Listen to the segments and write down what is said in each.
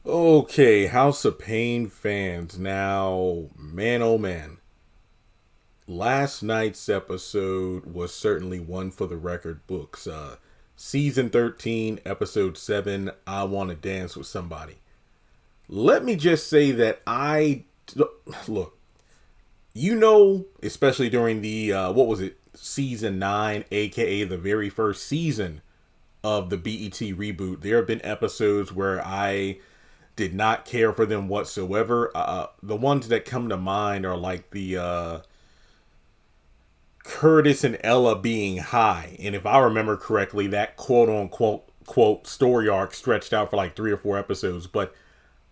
Okay, House of Payne fans. Now, man oh man. Last night's episode was certainly one for the record books. Season 13, Episode 7, I Want to Dance with Somebody. Let me just say that look, especially during the, Season 9, aka the very first season of the BET reboot, there have been episodes where I did not care for them whatsoever. The ones that come to mind are like the Curtis and Ella being high, and if I remember correctly, that quote unquote quote story arc stretched out for like 3 or 4 episodes. But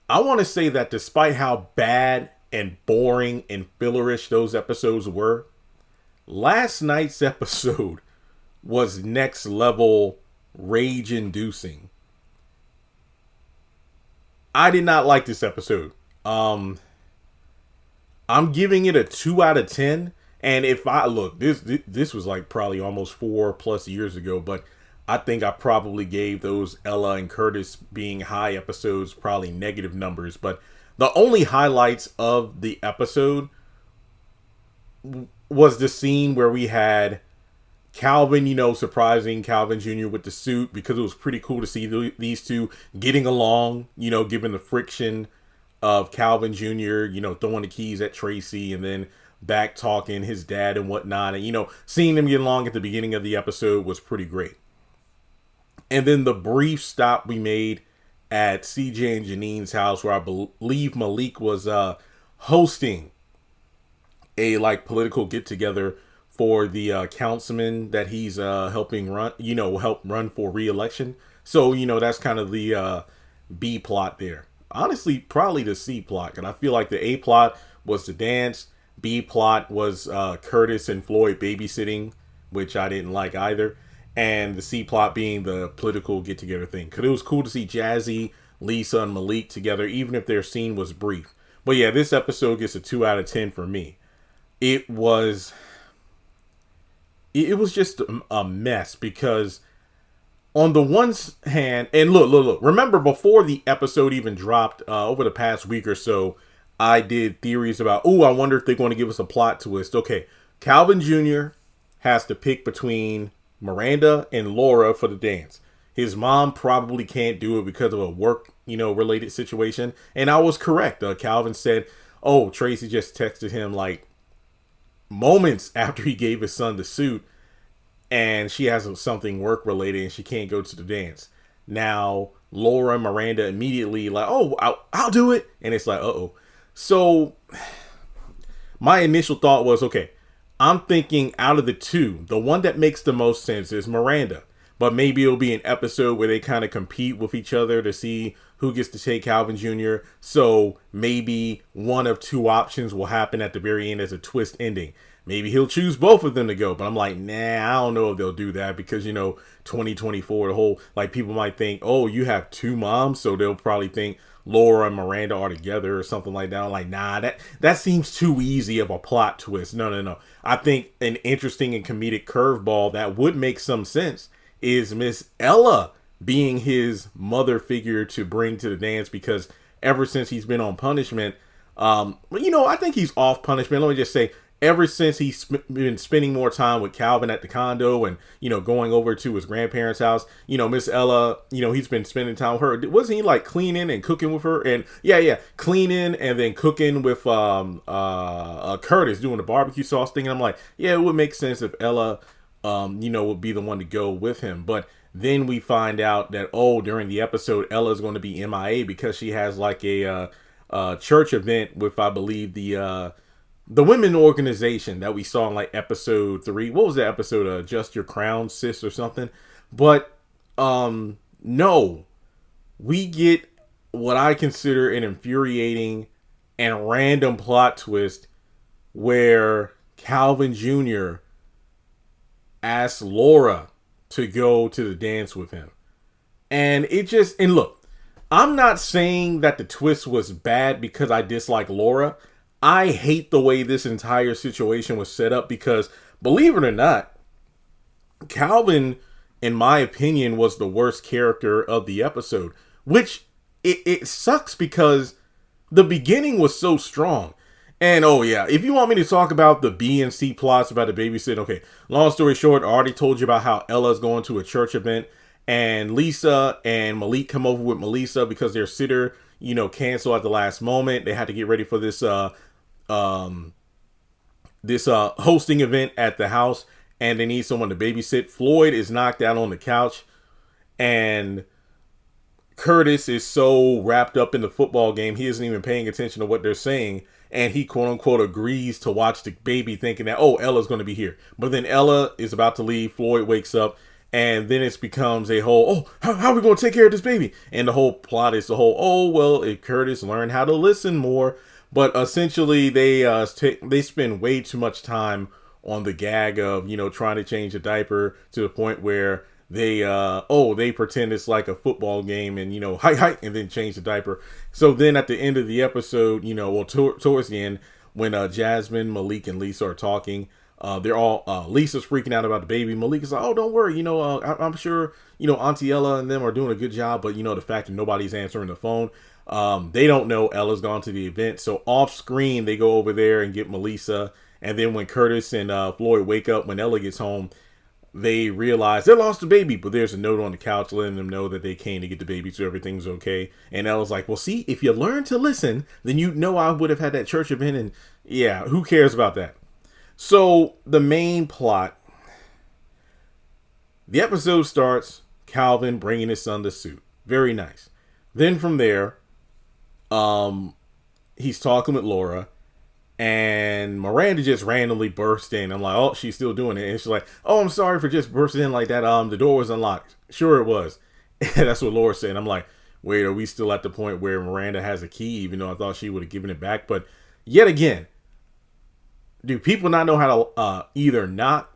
I want to say that despite how bad and boring and fillerish those episodes were, last night's episode was next level rage inducing. I did not like this episode. I'm giving it a 2 out of 10. And if I look, this was like probably almost 4+ years ago, but I think I probably gave those Ella and Curtis being high episodes probably negative numbers. But the only highlights of the episode was the scene where we had Calvin, surprising Calvin Jr. with the suit, because it was pretty cool to see these two getting along, given the friction of Calvin Jr., throwing the keys at Tracy and then back talking his dad and whatnot. And, seeing them get along at the beginning of the episode was pretty great. And then the brief stop we made at CJ and Janine's house, where I believe Malik was hosting a political get together for the councilman that he's helping run, help run for re-election. So, that's kind of the B plot there. Honestly, probably the C plot. And I feel like the A plot was the dance. B plot was Curtis and Floyd babysitting, which I didn't like either. And the C plot being the political get together thing. Because it was cool to see Jazzy, Lisa, and Malik together, even if their scene was brief. But yeah, this episode gets a 2 out of 10 for me. It was just a mess, because on the one hand, and look, remember before the episode even dropped, over the past week or so, I did theories about, I wonder if they're going to give us a plot twist. Okay, Calvin Jr. has to pick between Miranda and Laura for the dance. His mom probably can't do it because of a work, related situation. And I was correct. Calvin said, Tracy just texted him like moments after he gave his son the suit, and she has something work related and she can't go to the dance. Now Laura and Miranda immediately like, I'll do it, and it's like, So my initial thought was, okay, I'm thinking out of the two, the one that makes the most sense is Miranda. But maybe it'll be an episode where they kind of compete with each other to see who gets to take Calvin Jr. So maybe one of two options will happen at the very end as a twist ending. Maybe he'll choose both of them to go. But I'm like, nah, I don't know if they'll do that, because, 2024, the whole, people might think, you have two moms. So they'll probably think Laura and Miranda are together or something like that. I'm like, nah, that seems too easy of a plot twist. No. I think an interesting and comedic curveball that would make some sense is Miss Ella being his mother figure to bring to the dance, because ever since he's been on punishment, I think he's off punishment. Let me just say, ever since he's been spending more time with Calvin at the condo and, going over to his grandparents' house, Miss Ella, he's been spending time with her. Wasn't he like cleaning and cooking with her? And yeah, cleaning and then cooking with Curtis, doing the barbecue sauce thing. And I'm like, yeah, it would make sense if Ella, would be the one to go with him. But then we find out that, during the episode, Ella's going to be MIA because she has like a church event with, I believe, the women organization that we saw in like episode 3. What was that episode? Adjust Your Crown, Sis, or something. But no, we get what I consider an infuriating and random plot twist where Calvin Jr. asks Laura to go to the dance with him. And look, I'm not saying that the twist was bad because I dislike Laura. I hate the way this entire situation was set up, because, believe it or not, Calvin, in my opinion, was the worst character of the episode, which it sucks because the beginning was so strong. And oh yeah, if you want me to talk about the B and C plots about the babysit, okay. Long story short, I already told you about how Ella's going to a church event, and Lisa and Malik come over with Melissa because their sitter, canceled at the last moment. They had to get ready for this hosting event at the house, and they need someone to babysit. Floyd is knocked out on the couch, and Curtis is so wrapped up in the football game, he isn't even paying attention to what they're saying. And he, quote unquote, agrees to watch the baby thinking that, oh, Ella's going to be here. But then Ella is about to leave. Floyd wakes up. And then it becomes a whole, how are we going to take care of this baby? And the whole plot is if Curtis learned how to listen more. But essentially, they spend way too much time on the gag of, trying to change a diaper to the point where they pretend it's like a football game and, hi, and then change the diaper. So then at the end of the episode, towards the end, when Jasmine, Malik, and Lisa are talking, they're all, Lisa's freaking out about the baby. Malik is like, oh, don't worry. I'm sure, Auntie Ella and them are doing a good job. But, the fact that nobody's answering the phone, they don't know Ella's gone to the event. So off screen, they go over there and get Melissa. And then when Curtis and Floyd wake up, when Ella gets home, they realize they lost the baby, but there's a note on the couch letting them know that they came to get the baby, so everything's okay. And Ella's like, well, see, if you learn to listen, then I would have had that church event, and yeah, who cares about that? So the main plot, the episode starts, Calvin bringing his son the suit. Very nice. Then from there, he's talking with Laura, and Miranda just randomly burst in. I'm like, oh, she's still doing it. And she's like, oh, I'm sorry for just bursting in like that. The door was unlocked. Sure it was. And that's what Laura said. I'm like, wait, are we still at the point where Miranda has a key, even though I thought she would have given it back? But yet again, do people not know how to either knock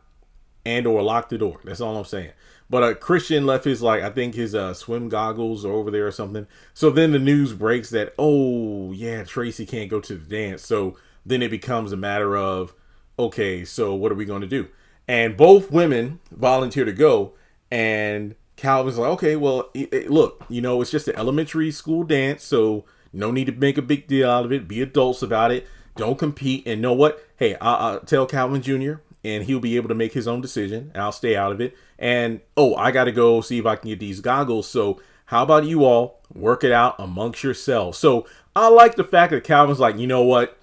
and or lock the door? That's all I'm saying. But Christian left his, I think his swim goggles are over there or something. So then the news breaks that, oh, yeah, Tracy can't go to the dance. So then it becomes a matter of, okay, so what are we going to do? And both women volunteer to go. And Calvin's like, okay, well, look, it's just an elementary school dance. So no need to make a big deal out of it. Be adults about it. Don't compete. And know what? Hey, I'll tell Calvin Jr. and he'll be able to make his own decision. And I'll stay out of it. And, I got to go see if I can get these goggles. So how about you all work it out amongst yourselves? So I like the fact that Calvin's like, you know what?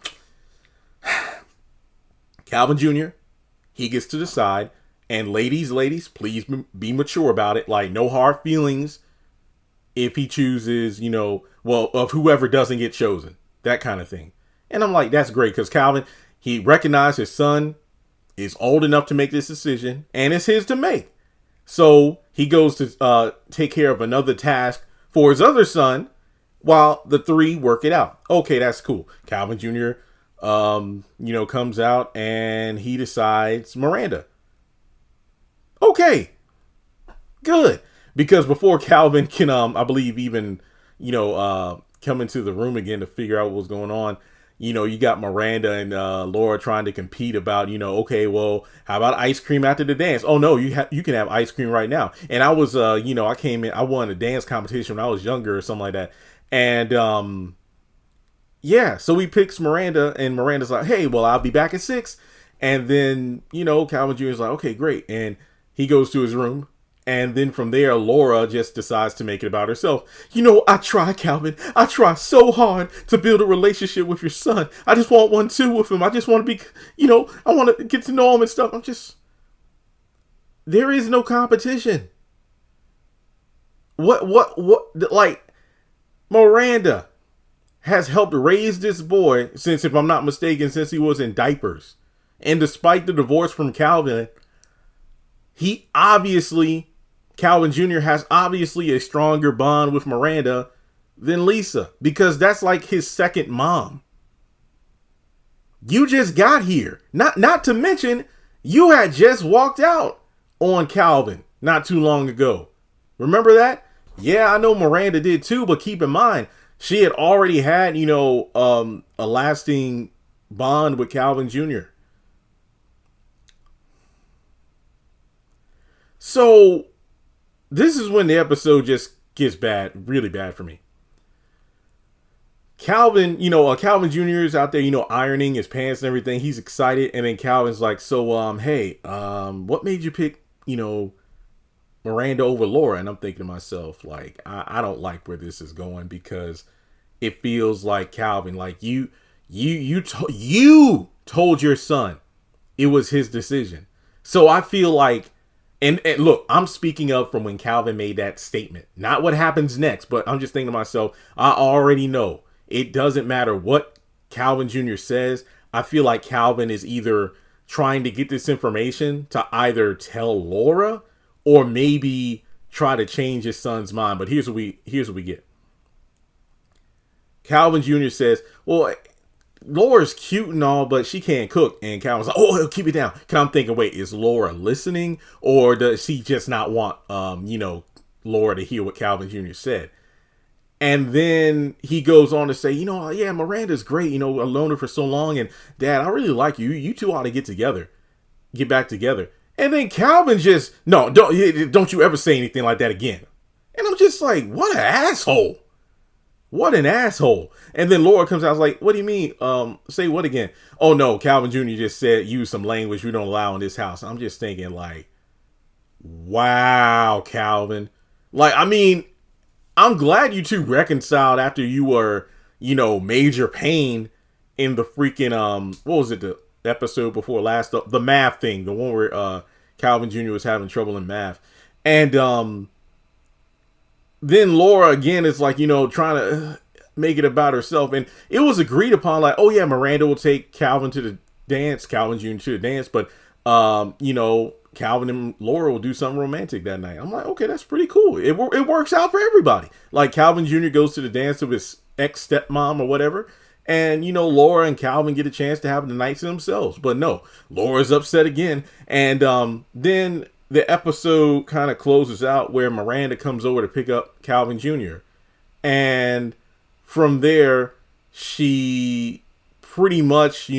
Calvin Jr., he gets to decide. And ladies, please be mature about it. No hard feelings if he chooses, of whoever doesn't get chosen. That kind of thing. And I'm like, that's great. Because Calvin, he recognized his son is old enough to make this decision. And it's his to make. So he goes to take care of another task for his other son while the three work it out. Okay, that's cool. Calvin Jr., comes out and he decides Miranda. Okay, good. Because before Calvin can, I believe even, come into the room again to figure out what's going on, you got Miranda and Laura trying to compete about, okay, well, how about ice cream after the dance? Oh no, you can have ice cream right now. And I was, I won a dance competition when I was younger or something like that. And, yeah, so he picks Miranda, and Miranda's like, hey, well, I'll be back at 6. And then, Calvin Jr. is like, okay, great. And he goes to his room. And then from there, Laura just decides to make it about herself. I try, Calvin. I try so hard to build a relationship with your son. I just want one too with him. I just want to be, I want to get to know him and stuff. There is no competition. Miranda has helped raise this boy since, if I'm not mistaken, since he was in diapers. And despite the divorce from Calvin, Calvin Jr. has obviously a stronger bond with Miranda than Lisa, because that's like his second mom. You just got here. Not to mention, you had just walked out on Calvin not too long ago. Remember that? Yeah, I know Miranda did too, but keep in mind, she had already had, a lasting bond with Calvin Jr. So this is when the episode just gets bad, really bad for me. Calvin, Calvin Jr. is out there, ironing his pants and everything. He's excited. And then Calvin's like, so, hey, what made you pick, Miranda over Laura? And I'm thinking to myself, like, I don't like where this is going, because it feels like, Calvin, like you told your son it was his decision. So I feel like, and look, I'm speaking of from when Calvin made that statement, not what happens next, but I'm just thinking to myself, I already know it doesn't matter what Calvin Jr. says. I feel like Calvin is either trying to get this information to either tell Laura or maybe try to change his son's mind. But here's what we get. Calvin Jr. says, well, Laura's cute and all, but she can't cook. And Calvin's like, oh, keep it down. And I'm thinking, wait, is Laura listening, or does she just not want, Laura to hear what Calvin Jr. said? And then he goes on to say, yeah, Miranda's great. I've known her for so long. And Dad, I really like you. You two ought to get back together. And then Calvin just, no, don't you ever say anything like that again. And I'm just like, what an asshole. What an asshole. And then Laura comes out, I was like, what do you mean? Say what again? Oh no, Calvin Jr. just said use some language we don't allow in this house. I'm just thinking, like, wow, Calvin. Like, I mean, I'm glad you two reconciled after you were, Major Payne in the freaking, what was it, the episode before last, the math thing, the one where Calvin Jr. was having trouble in math. And then Laura again is like, trying to make it about herself. And it was agreed upon, like, oh yeah, Miranda will take Calvin to the dance, Calvin Jr. to the dance, but Calvin and Laura will do something romantic that night. I'm like, okay, that's pretty cool. It works out for everybody. Like, Calvin Jr. goes to the dance of his ex-stepmom or whatever, and Laura and Calvin get a chance to have the night to themselves. But no, Laura's upset again. And then the episode kind of closes out where Miranda comes over to pick up Calvin Jr. And from there, she pretty much,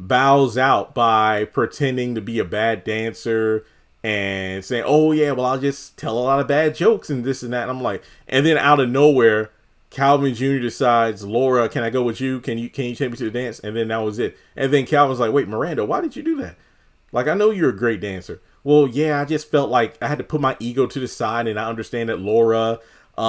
bows out by pretending to be a bad dancer and saying, oh yeah, well, I'll just tell a lot of bad jokes and this and that. And I'm like, and then out of nowhere, Calvin Jr. decides, Laura, can I go with you? Can you take me to the dance? And then that was it. And then Calvin's like, wait, Miranda, why did you do that? Like, I know you're a great dancer. Well, yeah, I just felt like I had to put my ego to the side, and I understand that Laura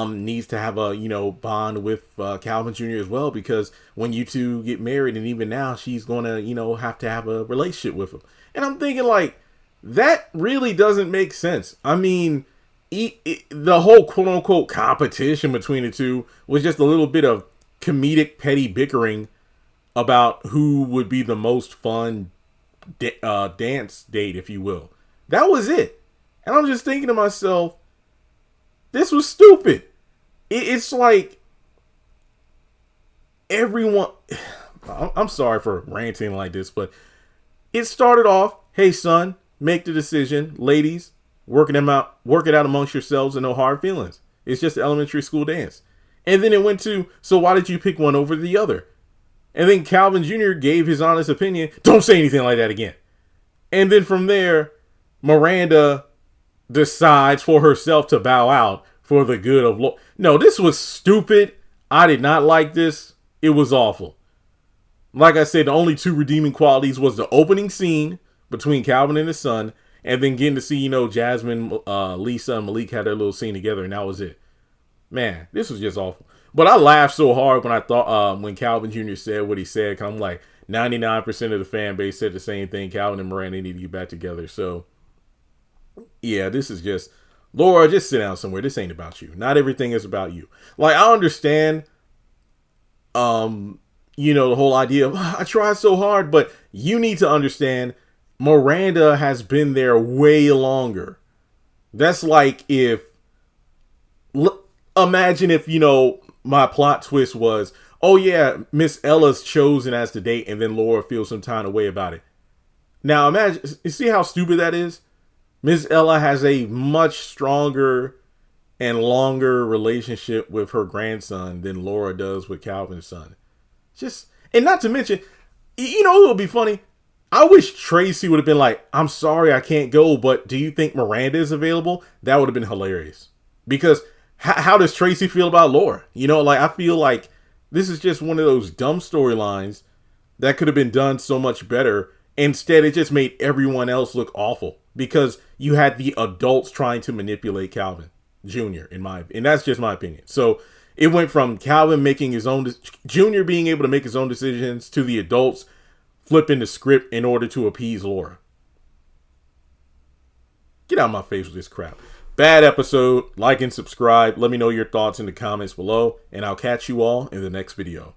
needs to have a, bond with Calvin Jr. as well, because when you two get married, and even now, she's going to, have to have a relationship with him. And I'm thinking, like, that really doesn't make sense. I mean, the whole quote-unquote competition between the two was just a little bit of comedic, petty bickering about who would be the most fun dance date, if you will. That was it. And I'm just thinking to myself, this was stupid. It's like everyone, I'm sorry for ranting like this, but it started off, hey son, make the decision. Ladies, work it out amongst yourselves and no hard feelings. It's just an elementary school dance. And then it went to, so why did you pick one over the other? And then Calvin Jr. gave his honest opinion. Don't say anything like that again. And then from there, Miranda decides for herself to bow out for the good of Laura. No, this was stupid. I did not like this. It was awful. Like I said, the only two redeeming qualities was the opening scene between Calvin and his son, and then getting to see, Jasmine, Lisa, and Malik had their little scene together, and that was it. Man, this was just awful. But I laughed so hard when I thought, when Calvin Jr. said what he said, 'cause I'm like, 99% of the fan base said the same thing. Calvin and Miranda need to get back together. So, yeah, this is just, Laura, just sit down somewhere. This ain't about you. Not everything is about you. Like, I understand, the whole idea of, I tried so hard, but you need to understand, Miranda has been there way longer. That's like imagine if, my plot twist was, oh yeah, Miss Ella's chosen as the date, and then Laura feels some kind of way about it. Now imagine, you see how stupid that is? Miss Ella has a much stronger and longer relationship with her grandson than Laura does with Calvin's son. And not to mention, it would be funny? I wish Tracy would have been like, I'm sorry I can't go, but do you think Miranda is available? That would have been hilarious. Because how does Tracy feel about Laura? I feel like This is just one of those dumb storylines that could have been done so much better. Instead, it just made everyone else look awful because you had the adults trying to manipulate Calvin Jr. And that's just my opinion. So it went from Calvin making his own, Jr. being able to make his own decisions, to the adults flipping the script in order to appease Laura. Get out of my face with this crap. Bad episode. Like and subscribe. Let me know your thoughts in the comments below, and I'll catch you all in the next video.